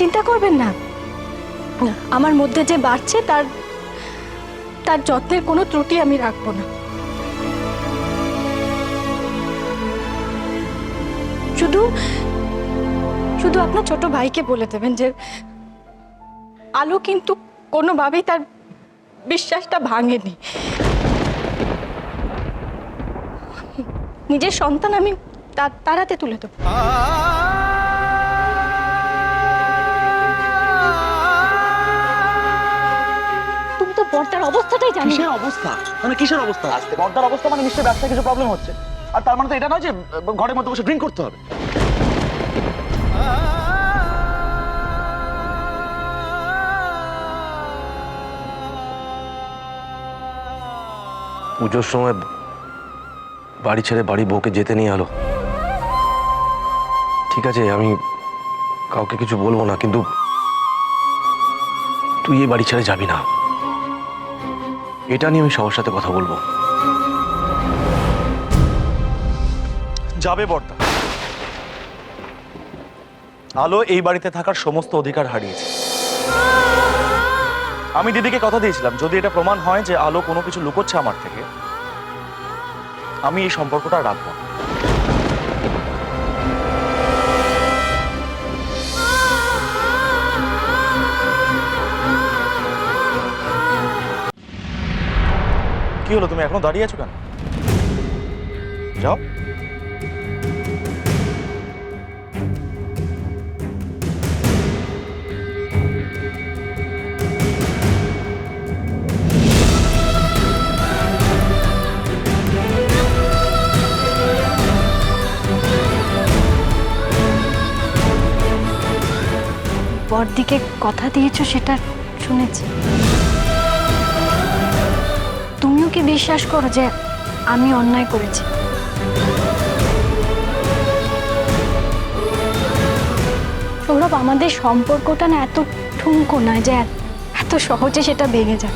চিন্তা করবেন না, আমার মধ্যে যে বাড়ছে তার তার যত্নের কোনো ত্রুটি আমি রাখবো না। শুধু শুধু আপনার ছোট ভাইকে বলে দেবেন যে আলো কিন্তু কোনোভাবেই তার বিশ্বাসটা ভাঙেনি। নিজের সন্তান আমি তার হাতে তুলে দেবো। তুমি তো বর্দার অবস্থাটাই জানো। কিসের অবস্থা মানে কিসের অবস্থা? আসতে বর্দার অবস্থা মানে নিশ্চয়ই ব্যবসায় কিছু প্রবলেম হচ্ছে, আর তার মানে তো এটা নয় যে ঘরের মধ্যে বসে ড্রিঙ্ক করতে হবে। পুজোর সময় বাড়ি ছেড়ে বাড়ি বউকে যেতে নিয়ে এলো। ঠিক আছে, আমি কাউকে কিছু বলবো না, কিন্তু তুই এই বাড়ি ছেড়ে যাবি না, এটা নিয়ে আমি সবার সাথে কথা বলবো। যাবে বর্দা। আলো এই বাড়িতে থাকার সমস্ত অধিকার হারিয়েছে। আমি দিদিকে কথা দিয়েছিলাম, যদি এটা প্রমাণ হয় যে আলো কোনো কিছু লুকোচ্ছে আমার থেকে, আমি এই সম্পর্কটা রাখবো না। কি হলো, তুমি এখনো দাঁড়িয়ে আছো কেন? যাও। বড়দিকে কথা দিয়েছো সেটা শুনেছি। তুমিও কি বিশ্বাস করো যে আমি অন্যায় করেছি? সৌরভ, আমাদের সম্পর্কটা না এত ঠুনকো নয় যে এত সহজে সেটা ভেঙে যায়।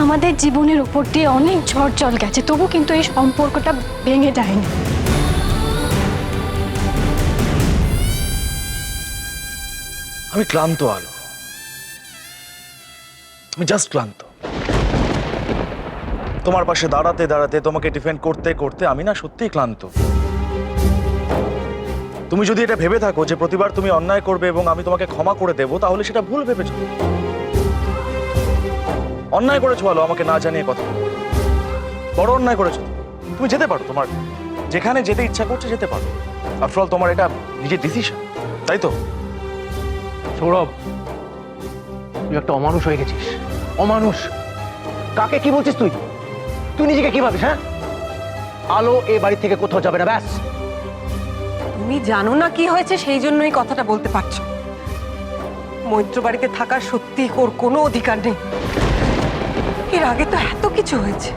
আমাদের জীবনের উপর দিয়ে অনেক ঝড় জল গেছে, তবু কিন্তু এই সম্পর্কটা ভেঙে যায়নি। আমি ক্লান্ত আলো, আমি জাস্ট ক্লান্ত। তোমার পাশে দাঁড়াতে দাঁড়াতে, তোমাকে ডিফেন্ড করতে করতে আমি না সত্যিই ক্লান্ত। তুমি যদি এটা ভেবে থাকো যে প্রতিবার তুমি অন্যায় করবে এবং আমি তোমাকে ক্ষমা করে দেবো, তাহলে সেটা ভুল ভেবেছো। অন্যায় করেছো আলো, আমাকে না জানিয়ে কথা বড় অন্যায় করেছো। তুমি যেতে পারো, তোমার যেখানে যেতে ইচ্ছা করছে যেতে পারো। আফটার অল তোমার এটা নিজের ডিসিশন, তাই তো? সৌরভ, তুই একটা অমানুষ হয়ে গেছিস, অমানুষ। কাকে কি বলছিস তুই? তুই নিজেকে কি ভাবিস? হ্যাঁ, আলো এ বাড়ি থেকে কোথাও যাবে না, ব্যাস। তুমি জানো না কি হয়েছে, সেই জন্যই কথাটা বলতে পারছো। মৈত্র বাড়িতে থাকার সত্যি ওর কোনো অধিকার নেই। এর আগে তো এত কিছু হয়েছে।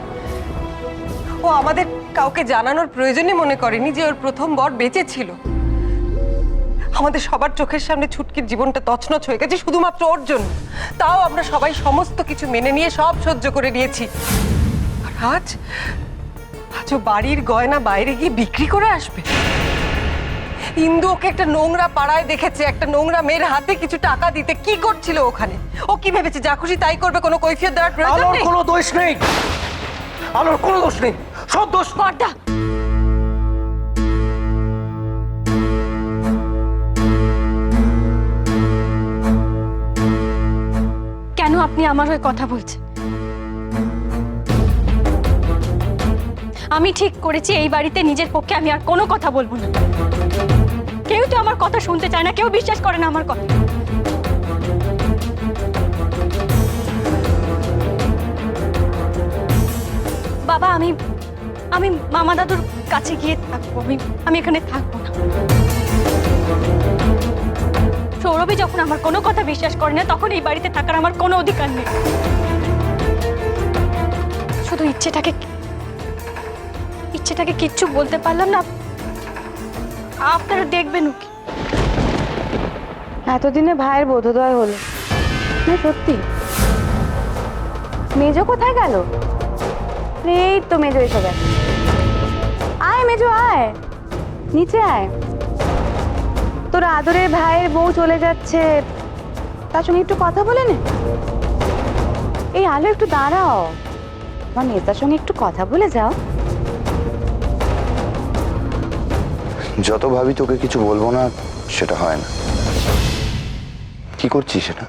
ও আমাদের কাউকে জানানোর প্রয়োজনই মনে করেনি যে ওর প্রথম বর বেঁচে ছিল। আমাদের সবার চোখের সামনে ছুটকির জীবনটা তছনছ হয়ে গেছে শুধুমাত্র ওর জন্য। তাও আমরা সবাই সমস্ত কিছু মেনে নিয়ে সব সহ্য করে নিয়েছি। আর আজ ও বাড়ির গয়না বাইরে গিয়ে বিক্রি করে আসবে। ইন্দু ওকে একটা নোংরা পাড়ায় দেখেছে, একটা নোংরা মেয়ের হাতে কিছু টাকা দিতে। কি করছিল ওখানে? ও কি ভেবেছে যা খুশি তাই করবে, কোনো কৈফিয়ত দেওয়ার প্রয়োজন আলোর নেই? কোনো দোষ নেই, আলোর কোনো দোষ নেই, সব দোষ বড়দা, কেন আপনি আমার হয়ে কথা বলছেন? আমি ঠিক করেছি এই বাড়িতে নিজের পক্ষে আমি আর কোনো কথা বলবো না। কেউ তো আমার কথা শুনতে চায় না, কেউ বিশ্বাস করে না আমার কথা। বাবা, আমি মামা দাদুর কাছে গিয়ে থাকবো। আমি এখানে থাকবো না। সৌরভী যখন আমার কোনো কথা বিশ্বাস করে না, তখন এই বাড়িতে থাকার আমার কোনো অধিকার নেই। শুধু ইচ্ছেটাকে কিচ্ছু বলতে পারলাম না। আপনারা দেখবেন ওকে। এতদিনে ভাইয়ের বোধোদয় হলো না? সত্যি মেজো কোথায় গেল? এই তো মেজো এসে গেছে। আয় মেজো আয়, নিচে আয়। তোরা আদরের ভাইয়ের বউ চলে যাচ্ছে, তার সঙ্গে একটু কথা বলে নে। এই আলো একটু দাঁড়াও, তোমার নেতার সঙ্গে একটু কথা বলে যাও। যত ভাবি তোকে কিছু বলবো না, সেটা হয় না। কি করছিস সেটা?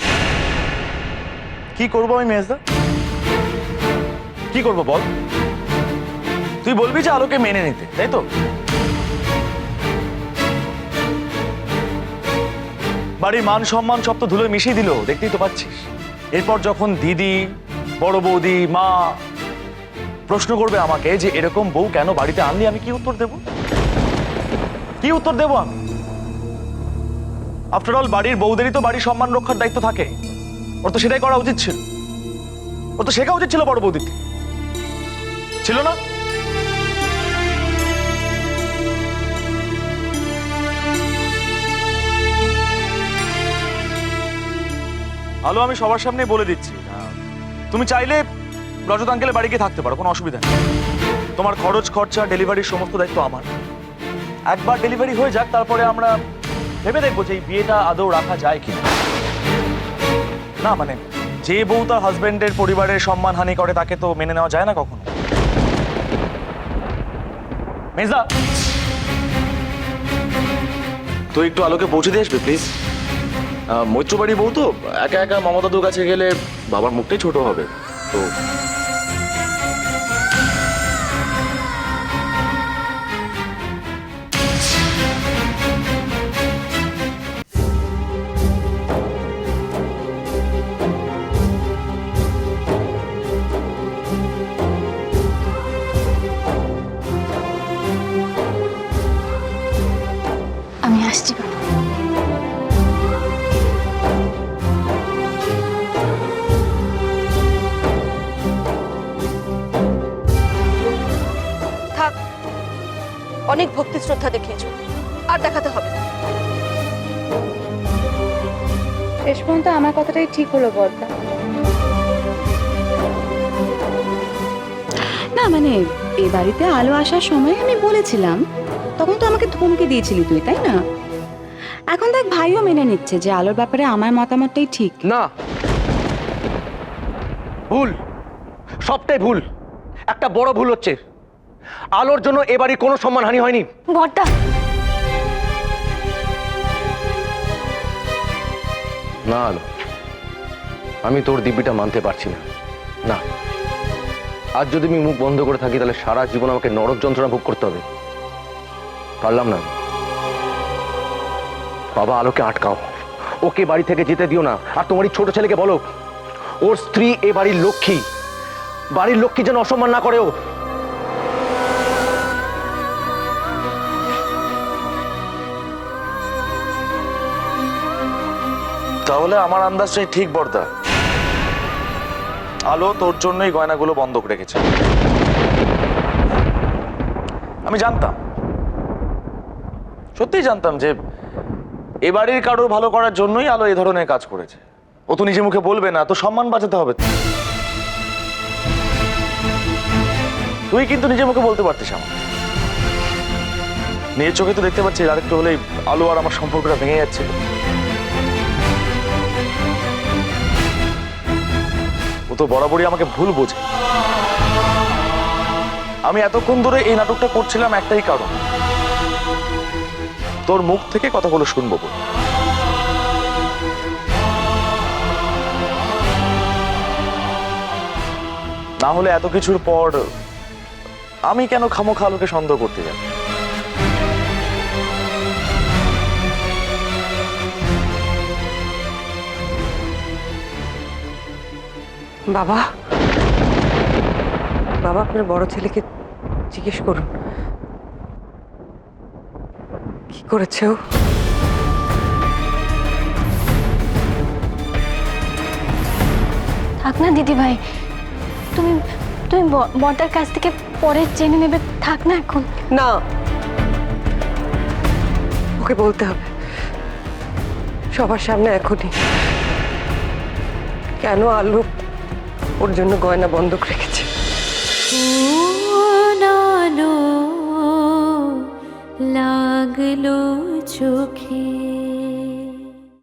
কি করবো আমি মেজদা? কি করবো বল? তুই বলবি যে আলোকে মেনে নিতে, তাই তো? বাড়ির মান সম্মান সব তো ধুলোয় মিশিয়ে দিল, দেখতেই তো পাচ্ছিস। এরপর যখন দিদি, বড় বৌদি, মা প্রশ্ন করবে আমাকে যে এরকম বউ কেন বাড়িতে আনলি, আমি কি উত্তর দেব? কি উত্তর দেব আমি? আফটার অল বাড়ির বউদেরই তো বাড়ির সম্মান রক্ষার দায়িত্ব থাকে। ওর তো সেটাই করা উচিত ছিল। ওর তো শেখা উচিত ছিল বড় বৌদির থেকে, ছিল না? আলো, আমি সবার সামনে বলে দিচ্ছি, তুমি চাইলে রজত আঙ্কেলের বাড়ি গিয়ে থাকতে পারো, কোনো অসুবিধা নেই। তোমার খরচ খরচা ডেলিভারির সমস্ত দায়িত্ব আমার। একবার ডেলিভারি হয়ে যাক, তারপরে আমরা ভেবে দেখবো যে এই বিয়েটা আদৌ রাখা যায় কিনা। না মানে, যে বউ তার হাজবেন্ডের পরিবারের সম্মানহানি করে তাকে তো মেনে নেওয়া যায় না কখনো। মেজদা, তুই একটু আলোকে পৌঁছে দিয়ে আসবে প্লিজ। মৈত্রবাড়ি বউ তো একা একা মামা দাদুর কাছে গেলে বাবার মুখটাই ছোট হবে তো। আমি আসছি বাবা। থাক, অনেক ভক্তি শ্রদ্ধা দেখিয়েছো, আর দেখাতে হবে না। শেষ পর্যন্ত আমার কথাটাই ঠিক হলো বর্দা। না মানে, এ বাড়িতে আলো আসার সময় আমি বলেছিলাম, তখন তো আমাকে ধমকে দিয়েছিলি তুই, তাই না? এখন দেখ ভাইও মেনে নিচ্ছে যে আলোর ব্যাপারে আমার মতামতটাই ঠিক। না, ভুল, সবটাই ভুল। একটা বড় ভুল হচ্ছে। আলোর জন্য এ বাড়ির কোনো সম্মানহানি হয়নি। বর্দা, না আলো, আমি তোর দিব্যিটা মানতে পারছি না। না, আজ যদি আমি মুখ বন্ধ করে থাকি তাহলে সারা জীবন আমাকে নরক যন্ত্রণা ভোগ করতে হবে। পারলাম না। বাবা, আলোকে আটকাও, ওকে বাড়ি থেকে যেতে দিও না। আর তোমার এই ছোট ছেলেকে বলো, ওর স্ত্রী এ বাড়ির লক্ষ্মী, বাড়ির লক্ষ্মী যেন অসম্মান না করে ও। তাহলে আমার আন্দাজটাই ঠিক বর্দা। আলো তোর জন্যই গয়নাগুলো বন্ধক রেখেছে। আমি জানতাম, সত্যিই জানতাম যে এ বাড়ির কারোর ভালো করার জন্যই আলো এই ধরনের কাজ করেছে। ও তো নিজে মুখে বলবে না, তো সম্মান বাঁচাতে হবে। তুই কিন্তু নিজে মুখে বলতে পারতিস আমার। নিজের চোখে তো দেখতে পাচ্ছিস আরেকটু হলেই আলো আর আমার সম্পর্কটা ভেঙে যাচ্ছিল। ও তো বরাবরই আমাকে ভুল বোঝে। আমি এতক্ষণ ধরে এই নাটকটা করছিলাম একটাই কারণ, তোর মুখ থেকে কথাগুলো শুনবো বলে। না হলে এত কিছুর পর আমি কেন খামোখা আলোকে সন্দেহ করতে যাব? বাবা, বাবা আপনার বড় ছেলেকে জিজ্ঞেস করুন কি করেছে ও। থাক না দিদি ভাই, তুমি তুমি বর্দার কাছ থেকে পরে জেনে নেবে। থাক না এখন। না, ওকে বলতে হবে সবার সামনে এখনই কেন আলো ওর জন্য গয়না বন্ধক রেখেছে। লাগলো চোখে